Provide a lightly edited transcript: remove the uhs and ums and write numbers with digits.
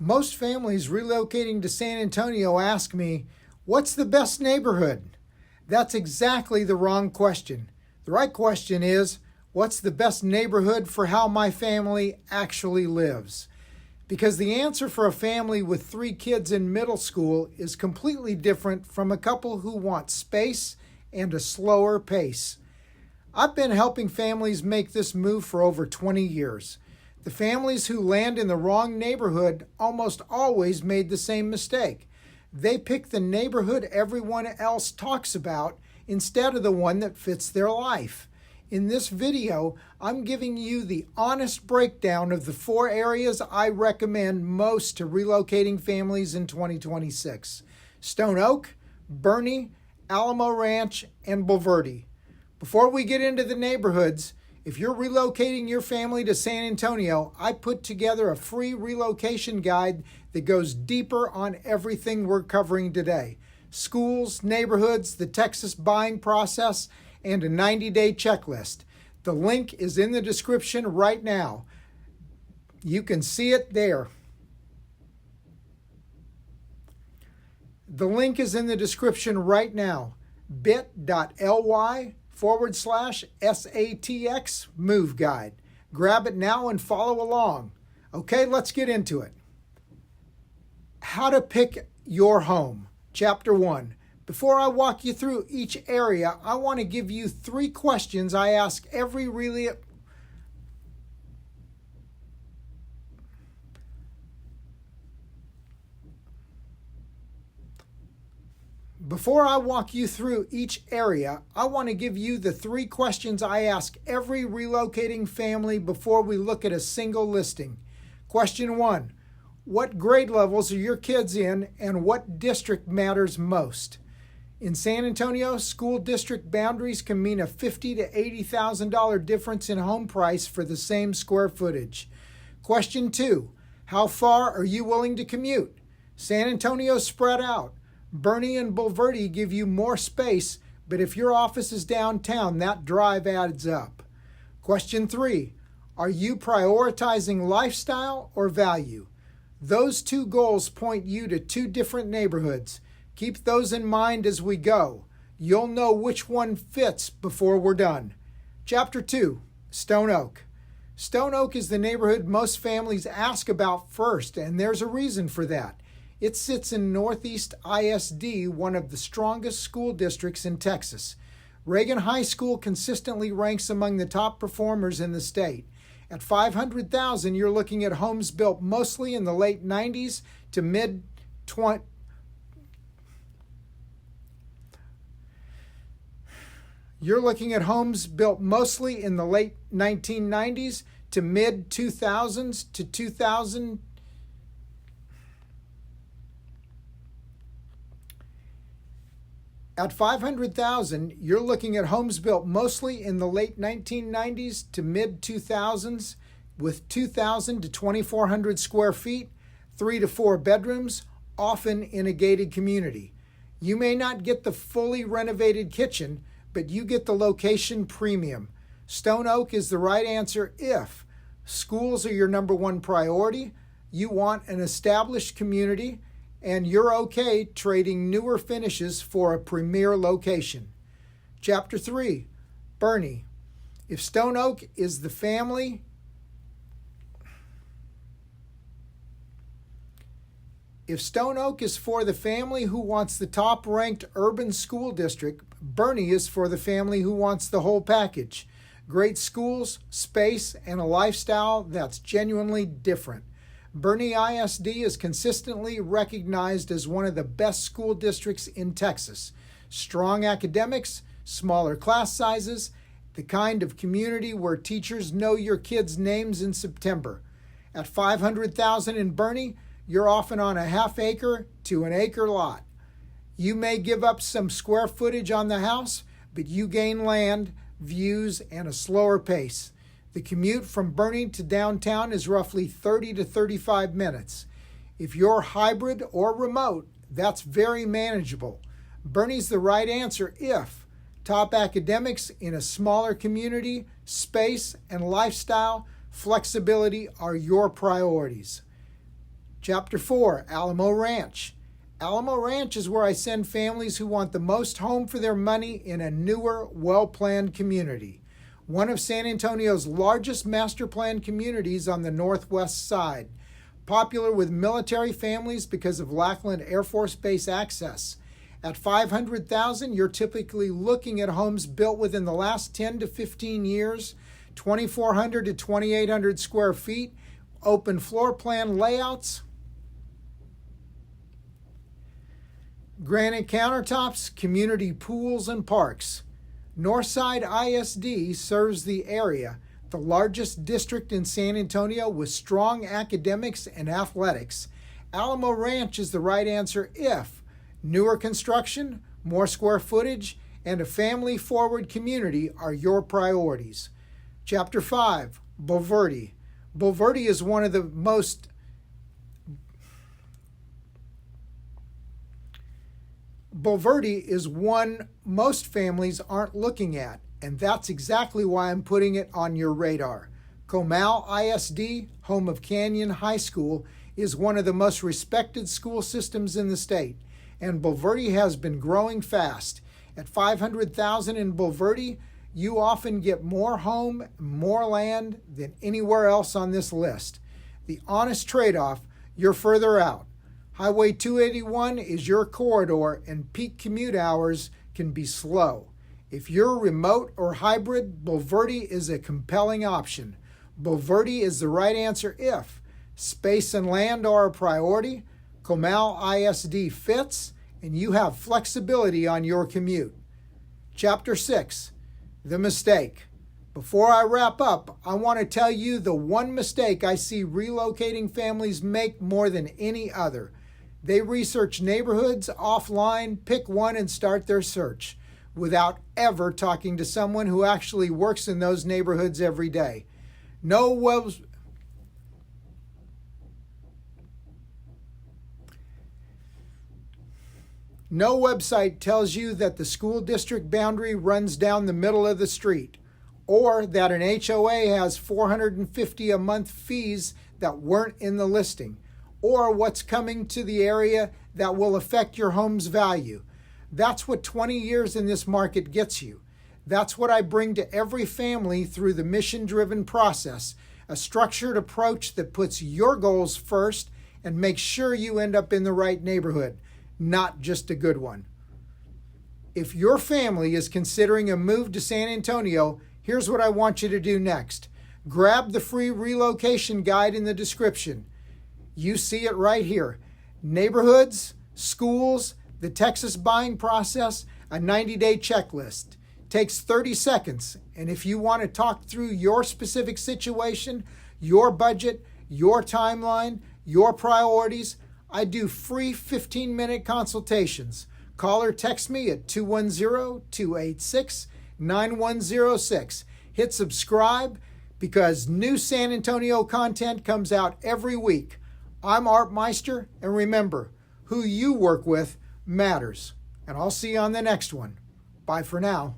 Most families relocating to San Antonio ask me, what's the best neighborhood? That's exactly the wrong question. The right question is, what's the best neighborhood for how my family actually lives? Because the answer for a family with 3 kids in middle school is completely different from a couple who want space and a slower pace. I've been helping families make this move for over 20 years. The families who land in the wrong neighborhood almost always made the same mistake. They pick the neighborhood everyone else talks about instead of the one that fits their life. In this video, I'm giving you the honest breakdown of the 4 areas I recommend most to relocating families in 2026. Stone Oak, Boerne, Alamo Ranch, and Bulverde. Before we get into the neighborhoods, if you're relocating your family to San Antonio, I put together a free relocation guide that goes deeper on everything we're covering today. Schools, neighborhoods, the Texas buying process, and a 90-day checklist. The link is in the description right now. You can see it there. The link is in the description right now. bit.ly/SATX Move Guide. Grab it now and follow along. Okay, let's get into it. How to pick your home. Chapter 1. Before I walk you through each area, I want to give you 3 questions I ask every Before I walk you through each area, I want to give you the 3 questions I ask every relocating family before we look at a single listing. Question 1, what grade levels are your kids in and what district matters most? In San Antonio, school district boundaries can mean a $50,000 to $80,000 difference in home price for the same square footage. Question 2, how far are you willing to commute? San Antonio's spread out. Boerne and Bulverde give you more space, but if your office is downtown, that drive adds up. Question 3, are you prioritizing lifestyle or value? Those 2 goals point you to 2 different neighborhoods. Keep those in mind as we go. You'll know which one fits before we're done. Chapter 2, Stone Oak. Stone Oak is the neighborhood most families ask about first, and there's a reason for that. It sits in Northeast ISD, one of the strongest school districts in Texas. Reagan High School consistently ranks among the top performers in the state. At $500,000, you're looking at homes built mostly in the late 90s to mid-20s. You're looking at homes built mostly in the late 1990s to mid-2000s to 2000. At $500,000, you're looking at homes built mostly in the late 1990s to mid-2000s with 2,000 to 2,400 square feet, 3 to 4 bedrooms, often in a gated community. You may not get the fully renovated kitchen, but you get the location premium. Stone Oak is the right answer if schools are your number 1 priority, you want an established community, and you're okay trading newer finishes for a premier location. Chapter 3, Boerne. If Stone Oak is the family If Stone Oak is for the family who wants the top-ranked urban school district, Boerne is for the family who wants the whole package. Great schools, space, and a lifestyle that's genuinely different. Boerne ISD is consistently recognized as one of the best school districts in Texas. Strong academics, smaller class sizes, the kind of community where teachers know your kids' names in September. At $500,000 in Boerne, you're often on a half-acre to an acre lot. You may give up some square footage on the house, but you gain land, views, and a slower pace. The commute from Boerne to downtown is roughly 30 to 35 minutes. If you're hybrid or remote, that's very manageable. Boerne's the right answer if top academics in a smaller community, space, and lifestyle flexibility are your priorities. Chapter 4, Alamo Ranch. Alamo Ranch is where I send families who want the most home for their money in a newer, well-planned community. One of San Antonio's largest master plan communities on the northwest side. Popular with military families because of Lackland Air Force Base access. At $500,000, you're typically looking at homes built within the last 10 to 15 years, 2,400 to 2,800 square feet, open floor plan layouts, granite countertops, community pools, and parks. Northside ISD serves the area, the largest district in San Antonio with strong academics and athletics. Alamo Ranch is the right answer if newer construction, more square footage, and a family-forward community are your priorities. Chapter 5, Bulverde. Bulverde is one of the most Bulverde is one most families aren't looking at, and that's exactly why I'm putting it on your radar. Comal ISD, home of Canyon High School, is one of the most respected school systems in the state, and Bulverde has been growing fast. At $500,000 in Bulverde, you often get more home, more land than anywhere else on this list. The honest trade-off, you're further out. Highway 281 is your corridor, and peak commute hours can be slow. If you're remote or hybrid, Bulverde is a compelling option. Bulverde is the right answer if space and land are a priority, Comal ISD fits, and you have flexibility on your commute. Chapter 6, The Mistake. Before I wrap up, I want to tell you the one mistake I see relocating families make more than any other. They research neighborhoods offline, pick one, and start their search without ever talking to someone who actually works in those neighborhoods every day. No website tells you that the school district boundary runs down the middle of the street, or that an HOA has $450 a month fees that weren't in the listing, or what's coming to the area that will affect your home's value. That's what 20 years in this market gets you. That's what I bring to every family through the mission-driven process, a structured approach that puts your goals first and makes sure you end up in the right neighborhood, not just a good one. If your family is considering a move to San Antonio, here's what I want you to do next. Grab the free relocation guide in the description. You see it right here. Neighborhoods, schools, the Texas buying process, a 90-day checklist. Takes 30 seconds. And if you want to talk through your specific situation, your budget, your timeline, your priorities, I do free 15-minute consultations. Call or text me at 210-286-9106. Hit subscribe because new San Antonio content comes out every week. I'm Art Meister, and remember, who you work with matters. And I'll see you on the next one. Bye for now.